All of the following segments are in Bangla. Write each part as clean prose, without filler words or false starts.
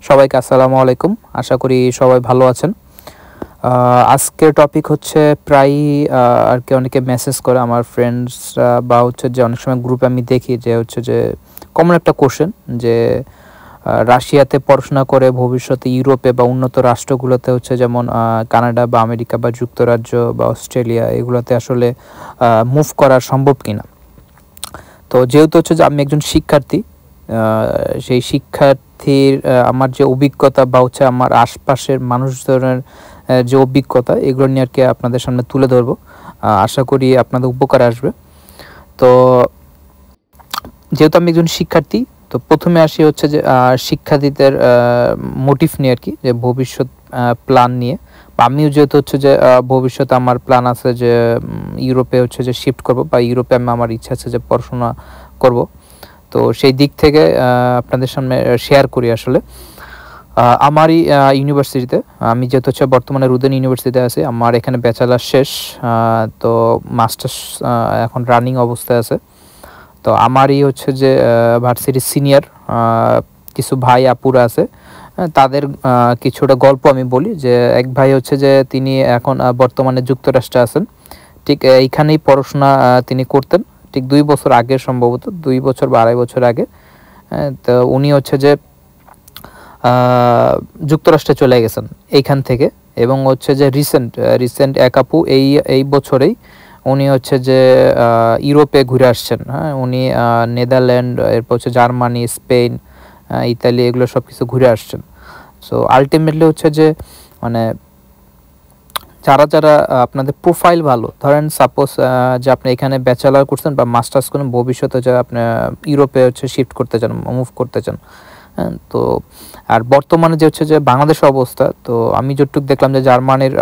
সবাইকে আসসালামু আলাইকুম। আশা করি সবাই ভালো আছেন। আজকের টপিক হচ্ছে প্রায় আর কি অনেকে মেসেজ করে আমার ফ্রেন্ডসরা বা হচ্ছে যে অনেক সময় গ্রুপে আমি দেখি যে হচ্ছে যে কমন একটা কোশ্চেন যে রাশিয়াতে পড়াশোনা করে ভবিষ্যতে ইউরোপে বা উন্নত রাষ্ট্রগুলোতে হচ্ছে যেমন কানাডা বা আমেরিকা বা যুক্তরাজ্য বা অস্ট্রেলিয়া এগুলোতে আসলে মুভ করা সম্ভব কিনা। তো যেহেতু হচ্ছে যে আমি একজন শিক্ষার্থী, সেই শিক্ষার্থীর আমার যে অভিজ্ঞতা বা হচ্ছে আমার আশপাশের মানুষজনের যে অভিজ্ঞতা এগুলো নিয়ে আর কি আপনাদের সামনে তুলে ধরবো। আশা করি আপনাদের উপকারে আসবে। তো যেহেতু আমি একজন শিক্ষার্থী, তো প্রথমে আসি হচ্ছে যে শিক্ষার্থীদের মোটিভ নিয়ে আর কি, যে ভবিষ্যৎ প্ল্যান নিয়ে। আমিও যেহেতু হচ্ছে যে ভবিষ্যতে আমার প্ল্যান আছে যে ইউরোপে হচ্ছে যে শিফট করব বা ইউরোপে আমি আমার ইচ্ছা আছে যে পড়াশোনা করব। তো সেই দিক থেকে আপনাদের সামনে শেয়ার করি আসলে আমারই ইউনিভার্সিটিতে। আমি যেহেতু হচ্ছে বর্তমানে রুদেন ইউনিভার্সিটিতে আছি, আমার এখানে ব্যাচেলার শেষ, তো মাস্টার্স এখন রানিং অবস্থায় আছে। তো আমারই হচ্ছে যে ভার্সিটির সিনিয়র কিছু ভাই আপুরা আছে, তাদের কিছুটা গল্প আমি বলি। যে এক ভাই হচ্ছে যে তিনি এখন বর্তমানে যুক্তরাষ্ট্রে আছেন, ঠিক এইখানেই পড়াশোনা তিনি করতেন ঠিক 2 বছর আগে, সম্ভবত 2 বছর বা 2.5 বছর আগে। তো উনি হচ্ছে যে যুক্তরাষ্ট্রে চলে গেছেন এইখান থেকে, এবং হচ্ছে যে রিসেন্ট এক আপু এই বছরেই উনি হচ্ছে যে ইউরোপে ঘুরে আসছেন। হ্যাঁ, উনি নেদারল্যান্ড, এরপর হচ্ছে জার্মানি, স্পেন, ইতালি এগুলো সব কিছু ঘুরে আসছেন। সো আলটিমেটলি হচ্ছে যে মানে যারা যারা আপনাদের প্রোফাইল ভালো, ধরেন সাপোজ যে আপনি এখানে ব্যাচেলার করছেন বা মাস্টার্স করেন, ভবিষ্যতে যে আপনি ইউরোপে হচ্ছে শিফট করতে চান, মুভ করতে চান। হ্যাঁ, তো আর বর্তমানে যে হচ্ছে যে বাংলাদেশের অবস্থা, তো আমি যতটুকু দেখলাম যে জার্মানির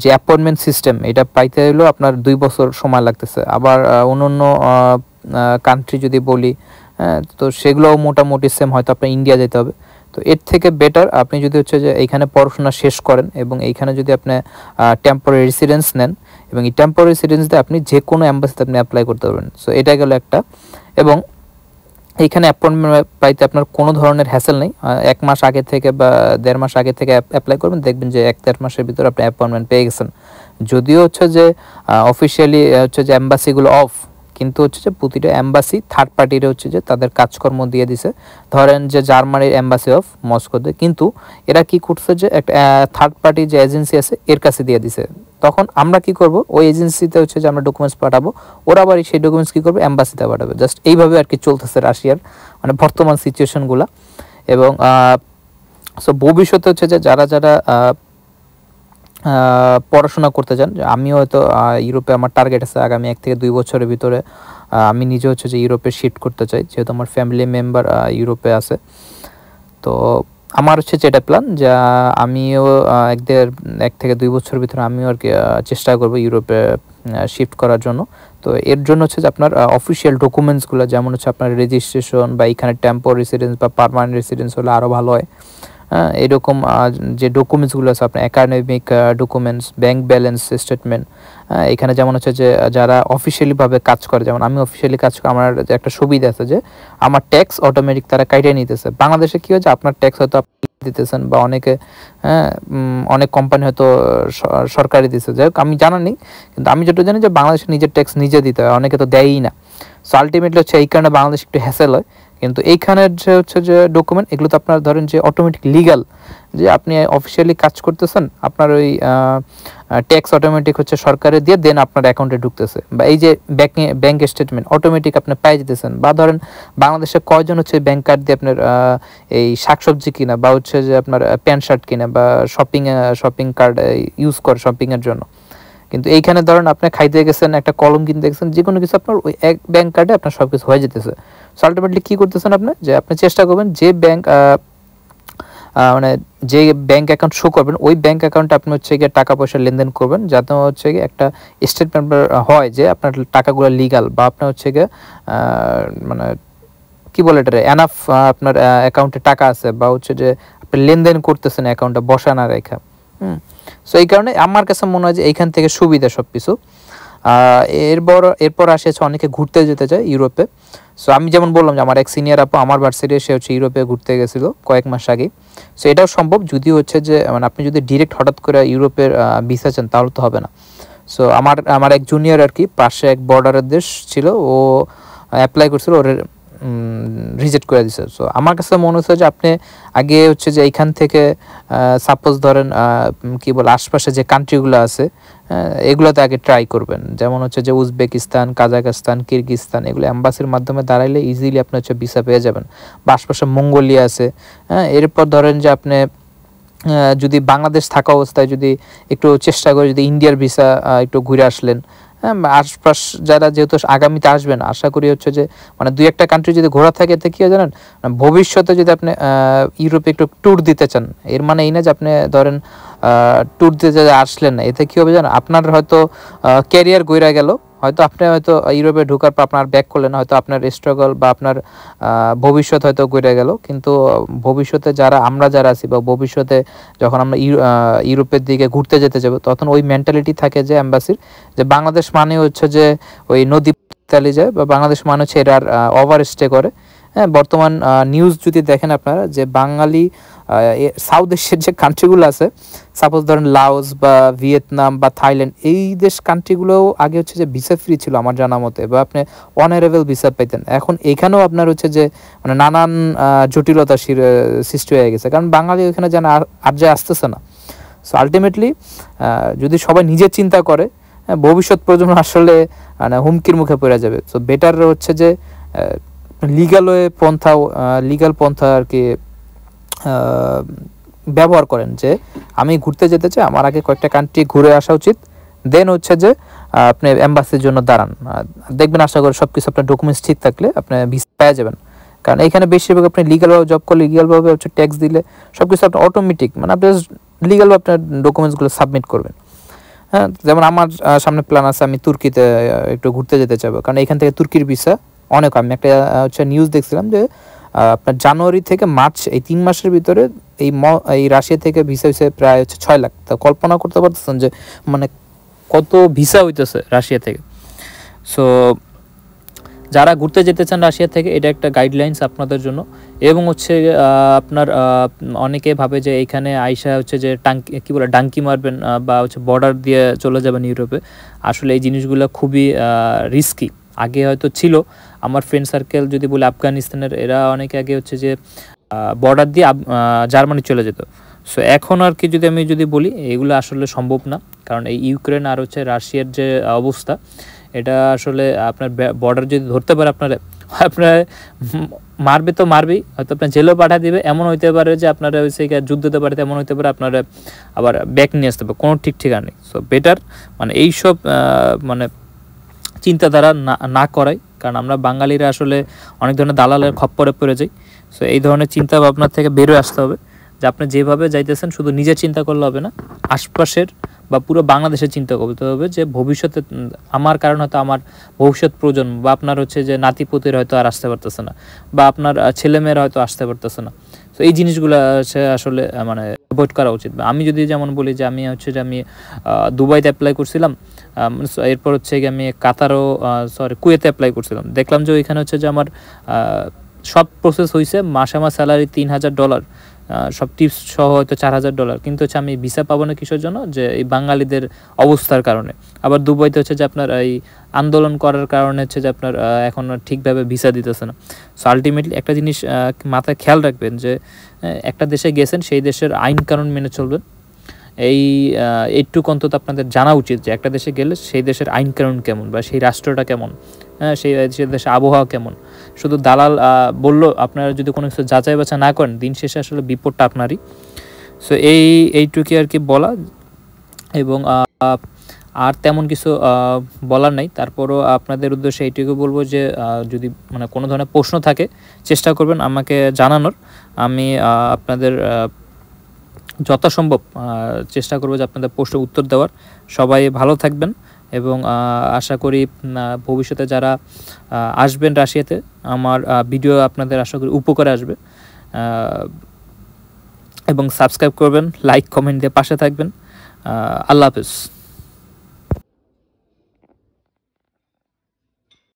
যে অ্যাপয়েন্টমেন্ট সিস্টেম এটা পাইতে হলেও আপনার 2 বছর সময় লাগতেছে। আবার অন্য কান্ট্রি যদি বলি, তো সেগুলোও মোটামুটি সেম, হয়তো আপনার ইন্ডিয়া যেতে হবে। তো এর থেকে বেটার আপনি যদি হচ্ছে যে এইখানে পড়াশোনা শেষ করেন এবং এইখানে যদি আপনি টেম্পোরারি রেসিডেন্স নেন, এবং এই টেম্পোরারি রেসিডেন্স দিয়ে আপনি যে কোনো অ্যাম্বাসিতে আপনি অ্যাপ্লাই করতে পারবেন। সো এটা গেল একটা। এবং এইখানে অ্যাপয়েন্টমেন্ট পাইতে আপনার কোনো ধরনের হ্যাসেল নেই। 1 মাস আগে থেকে বা 1.5 মাস আগে থেকে অ্যাপ্লাই করবেন, দেখবেন যে 1-1.5 মাসের ভিতরে আপনি অ্যাপয়েন্টমেন্ট পেয়ে গেছেন। যদিও হচ্ছে যে অফিসিয়ালি হচ্ছে যে অ্যাম্বাসিগুলো অফ, কিন্তু হচ্ছে যে প্রতিটা অ্যাম্বাসি থার্ড পার্টিরে হচ্ছে যে তাদের কাজকর্ম দিয়ে দিছে। ধরেন যে জার্মানির অ্যাম্বাসি অফ মস্কোতে, কিন্তু এরা কি করছে যে একটা থার্ড পার্টি যে এজেন্সি আছে এর কাছে দিয়ে দিছে। তখন আমরা কি করব, ওই এজেন্সিতে হচ্ছে যে আমরা ডকুমেন্টস পাঠাবো, ওরা আবার সেই ডকুমেন্টস কি করবে, অ্যাম্বাসিতে পাঠাবে। জাস্ট এইভাবে আর কি চলতেছে রাশিয়ার মানে বর্তমান সিচুয়েশনগুলো। এবং সো ভবিষ্যতে হচ্ছে যে যারা যারা পড়াশোনা করতে চান, আমিও হয়তো ইউরোপে আমার টার্গেট আছে আগামী 1 থেকে 2 বছরের ভিতরে আমি নিজে হচ্ছে যে ইউরোপে শিফট করতে চাই, যেহেতু আমার ফ্যামিলি মেম্বার ইউরোপে আছে। তো আমার হচ্ছে যেটা প্ল্যান, যে আমিও 1 থেকে 2 বছরের ভিতরে আমিও আর কি চেষ্টা করবো ইউরোপে শিফট করার জন্য। তো এর জন্য হচ্ছে যে আপনার অফিসিয়াল ডকুমেন্টসগুলো, যেমন হচ্ছে আপনার রেজিস্ট্রেশন বা এখানে টেম্পোরারি রেসিডেন্স বা পার্মানেন্ট রেসিডেন্স হলে আরও ভালো হয়। এরকম যে ডকুমেন্টসগুলো আছে আপনার academic documents, bank balance statement, এখানে যেমন হচ্ছে যে যারা অফিসিয়ালিভাবে কাজ করে, যেমন আমি অফিসিয়ালি কাজ করি, আমার একটা সুবিধা আছে যে আমার ট্যাক্স অটোমেটিক তারা কাইটে নিতেছে। বাংলাদেশে কী হচ্ছে, আপনার ট্যাক্স হয়তো আপনি দিতেছেন বা অনেকে অনেক কোম্পানি হয়তো সরকারি দিতেছে, যাই হোক আমি জানা নেই, কিন্তু আমি যেটা জানি যে বাংলাদেশে নিজের ট্যাক্স নিজে দিতে হয়, অনেকে তো দেয়ই না। সো আলটিমেটলি হচ্ছে এই কারণে বাংলাদেশ একটু হ্যাসেল হয়। কিন্তু এইখানের যে হচ্ছে যে ডকুমেন্ট, এগুলো তো আপনার ধরেন যে অটোমেটিক লিগাল, যে আপনি অফিসিয়ালি কাজ করতেছেন, আপনার ওই ট্যাক্স অটোমেটিক হচ্ছে সরকারে দিয়ে দেন আপনার অ্যাকাউন্টে ঢুকতেছে, বা এই যে ব্যাংক স্টেটমেন্ট অটোমেটিক আপনি পাই যেতেছেন। বা ধরেন বাংলাদেশে কয়জন হচ্ছে ব্যাংক কার্ড দিয়ে আপনার এই শাকসবজি কিনা বা হচ্ছে যে আপনার প্যান্ট শার্ট কিনা বা শপিং কার্ড ইউজ করে শপিংয়ের জন্য। কিন্তু এইখানে ধরেন আপনি খাইতে গেছেন, একটা কলম কিনতে গেছেন, যে কোনো কিছু আপনার ওই এক ব্যাংক কার্ডে আপনার সব কিছু হয়ে যেতেছে। সো আলটিমেটলি কী করতেছেন আপনি, যে আপনি চেষ্টা করবেন যে ব্যাংক মানে যে ব্যাংক অ্যাকাউন্ট শো করবেন, ওই ব্যাংক অ্যাকাউন্টে আপনি হচ্ছে গিয়ে টাকা পয়সা লেনদেন করবেন, যাতে হচ্ছে গিয়ে একটা স্টেটমেন্ট হয় যে আপনার টাকাগুলো লিগাল, বা আপনার হচ্ছে গিয়ে মানে কী বলে এটা, এনাফ আপনার অ্যাকাউন্টে টাকা আছে, বা হচ্ছে যে আপনি লেনদেন করতেছেন অ্যাকাউন্টে বসা না রেখা। সো এই কারণে আমার কাছে মনে হয় যে এইখান থেকে সুবিধা সব কিছু। এরপর আসে হচ্ছে অনেকে ঘুরতে যেতে চায় ইউরোপে। সো আমি যেমন বললাম যে আমার এক সিনিয়র আপু আমার ভার্সিটি সে হচ্ছে ইউরোপে ঘুরতে গেছিলো কয়েক মাস আগে। সো এটাও সম্ভব, যদি হচ্ছে যে মানে আপনি যদি ডিরেক্ট হঠাৎ করে ইউরোপের ভিসা চান তাহলে তো হবে না। সো আমার এক জুনিয়র আর কি, পাশে এক বর্ডারের দেশ ছিল, ও অ্যাপ্লাই করছিল, ওর রিজেক্ট করে দিছে। সো আমার কাছে মনে হচ্ছে যে আপনি আগে হচ্ছে যে এইখান থেকে সাপোজ ধরেন কি বলে আশপাশে যে কান্ট্রিগুলো আছে এগুলোতে আগে ট্রাই করবেন, যেমন হচ্ছে যে উজবেকিস্তান, কাজাখস্তান, কিরগিস্তান, এগুলো অ্যাম্বাসির মাধ্যমে দাঁড়াইলে ইজিলি আপনি হচ্ছে ভিসা পেয়ে যাবেন। বা আশপাশে মঙ্গোলিয়া আছে। এরপর ধরেন যে আপনি যদি বাংলাদেশ থাকা অবস্থায় যদি একটু চেষ্টা করে যদি ইন্ডিয়ার ভিসা একটু ঘুরে আসলেন, আশপাশ যারা যেহেতু আগামীতে আসবেন আশা করি হচ্ছে যে মানে দুই একটা কান্ট্রি যদি ঘোরা থাকে এতে কী হয় জানেন, ভবিষ্যতে যদি আপনি ইউরোপে একটু ট্যুর দিতে চান, এর মানে এই না যে আপনি ধরেন ট্যুর দিতে আসলেন না, এতে কী হবে জানেন, আপনার হয়তো ক্যারিয়ার গইরা গেল, হয়তো আপনি হয়তো ইউরোপে ঢোকার পর আপনার ব্যাক করলেন, হয়তো আপনার স্ট্রাগল বা আপনার ভবিষ্যৎ হয়তো গড়ে গেল, কিন্তু ভবিষ্যতে আমরা যারা আছি বা ভবিষ্যতে যখন আমরা ইউরোপের দিকে ঘুরতে যেতে যাব তখন ওই মেন্টালিটি থাকে যে অ্যাম্বাসির, যে বাংলাদেশ মানে হচ্ছে যে ওই নদী চালিয়ে যায়, বা বাংলাদেশ মানে হচ্ছে এরা ওভার স্টে করে। হ্যাঁ, বর্তমান নিউজ যদি দেখেন আপনারা যে বাঙালি সাউথ এশিয়ার যে কান্ট্রিগুলো আছে, সাপোজ ধরেন লাওস বা ভিয়েতনাম বা থাইল্যান্ড, এই দেশ কান্ট্রিগুলো আগে হচ্ছে যে ভিসা ফ্রি ছিল আমার জানা মতে, বা আপনি অনারেবল ভিসা পেতেন। এখন এখানেও আপনার হচ্ছে যে মানে নানান জটিলতা সৃষ্টি হয়ে গেছে, কারণ বাঙালি ওইখানে যেন আর যে আসতেছে না। সো আলটিমেটলি যদি সবাই নিজে চিন্তা করে, ভবিষ্যৎ প্রজন্ম আসলে মানে হুমকির মুখে পড়ে যাবে। সো বেটার হচ্ছে যে লিগাল পন্থা আর কি ব্যবহার করেন, যে আমি ঘুরতে যেতে চাই, আমার আগে কয়েকটা কান্ট্রি ঘুরে আসা উচিত, দেন হচ্ছে যে আপনি এম্বাসির জন্য দাঁড়ান, দেখবেন আশা করি সব কিছু আপনার ডকুমেন্টস ঠিক থাকলে আপনি ভিসা পেয়ে যাবেন। কারণ এখানে বেশিরভাগ আপনি লিগালভাবে জব করলে, লিগালভাবে হচ্ছে ট্যাক্স দিলে সব কিছু আপনার অটোমেটিক, মানে আপনি লিগালভাবে আপনার ডকুমেন্টসগুলো সাবমিট করবেন। হ্যাঁ, যেমন আমার সামনে প্ল্যান আছে আমি তুর্কিতে একটু ঘুরতে যেতে চাইবো, কারণ এখান থেকে তুর্কির ভিসা অনেক। আমি একটা হচ্ছে নিউজ দেখছিলাম যে আপনার জানুয়ারি থেকে মার্চ এই 3 মাসের ভিতরে এই রাশিয়া থেকে ভিসা হয়েছে প্রায় হচ্ছে 6 লাখ। তা কল্পনা করতে পারতেছেন যে মানে কত ভিসা হইতেছে রাশিয়া থেকে। সো যারা ঘুরতে যেতে চান রাশিয়া থেকে, এটা একটা গাইডলাইন্স আপনাদের জন্য। এবং হচ্ছে আপনার অনেকে ভাবে যে এইখানে আইসা হচ্ছে যে ডাঙ্কি মারবেন বা হচ্ছে বর্ডার দিয়ে চলে যাবেন ইউরোপে। আসলে এই জিনিসগুলো খুবই রিস্কি। আগে হয়তো ছিল, আমার ফ্রেন্ড সার্কেল যদি বলি আফগানিস্তানের, এরা অনেকে আগে হচ্ছে যে বর্ডার দিয়ে জার্মানি চলে যেত। সো এখন আর কি আমি যদি বলি এগুলো আসলে সম্ভব না, কারণ এই ইউক্রেন আর হচ্ছে রাশিয়ার যে অবস্থা, এটা আসলে আপনার বর্ডার যদি ধরতে পারে আপনার মারবে তো মারবেই, হয়তো আপনার জেলেও পাঠা দিবে। এমন হইতে পারে যে আপনারা হচ্ছে যুদ্ধ দিতে পারে, এমন হইতে পারে আপনারা আবার ব্যাক নিয়ে আসতে পারে, কোনো ঠিক ঠিকানা নেই। সো বেটার মানে এইসব মানে চিন্তাধারা না করাই, কারণ আমরা বাঙালিরা আসলে অনেক ধরনের দালালের খপ্পরে পড়ে যাই। সো এই ধরনের চিন্তা ভাবনা থেকে বেরোয় আসতে হবে, যে আপনি যেভাবে যাইতেছেন শুধু নিজের চিন্তা করলে হবে না, আশপাশের বা পুরো বাংলাদেশের চিন্তা করতে হবে, যে ভবিষ্যতে আমার কারণ হয়তো আমার ভবিষ্যৎ প্রজন্ম বা আপনার হচ্ছে যে নাতিপুতির হয়তো আর আসতে পারতেছে না, বা আপনার ছেলেমেয়েরা হয়তো আসতে পারতেছে না। তো এই জিনিসগুলো আসলে মানে অ্যাভয়েড করা উচিত। আমি যদি যেমন বলি যে আমি দুবাইতে অ্যাপ্লাই করছিলাম, এরপর হচ্ছে কি আমি কুয়েতে অ্যাপ্লাই করছিলাম, দেখলাম যে ওইখানে হচ্ছে যে আমার সব প্রসেস হয়েছে, মাসে আমার স্যালারি $3,000, সব টিপস সহ হয়তো $4,000, কিন্তু হচ্ছে আমি ভিসা পাবো না কিসের জন্য, যে এই বাঙালিদের অবস্থার কারণে। আবার দুবাইতে হচ্ছে যে আপনার এই আন্দোলন করার কারণে হচ্ছে যে আপনার এখন ঠিকভাবে ভিসা দিতেছে না। সো আলটিমেটলি একটা জিনিস মাথায় খেয়াল রাখবেন, যে একটা দেশে গেছেন সেই দেশের আইন কানুন মেনে চলবেন। এইটুকু অন্তত আপনাদের জানা উচিত যে একটা দেশে গেলে সেই দেশের আইন কানুন কেমন, বা সেই রাষ্ট্রটা কেমন, হ্যাঁ, সেই দেশের আবহাওয়া কেমন। শুধু দালাল বললো, আপনারা যদি কোনো কিছু যাচাই বাছাই না করেন, দিন শেষে আসলে বিপদটা আপনারই। সো এইটুকুই আর কি বলা, এবং আর তেমন কিছু বলার নাই। তারপরও আপনাদের উদ্দেশ্যে এইটুকু বলবো যে যদি মানে কোনো ধরনের প্রশ্ন থাকে চেষ্টা করবেন আমাকে জানানোর, আমি আপনাদের যথাসম্ভব চেষ্টা করবো যে আপনাদের প্রশ্নের উত্তর দেওয়ার। সবাই ভালো থাকবেন, এবং আশা করি ভবিষ্যতে যারা আসবেন রাশিয়াতে, আমার ভিডিও আপনাদের আশা করি উপকারে আসবে। এবং সাবস্ক্রাইব করবেন, লাইক কমেন্ট দিয়ে পাশে থাকবেন। আল্লাহ হাফেজ।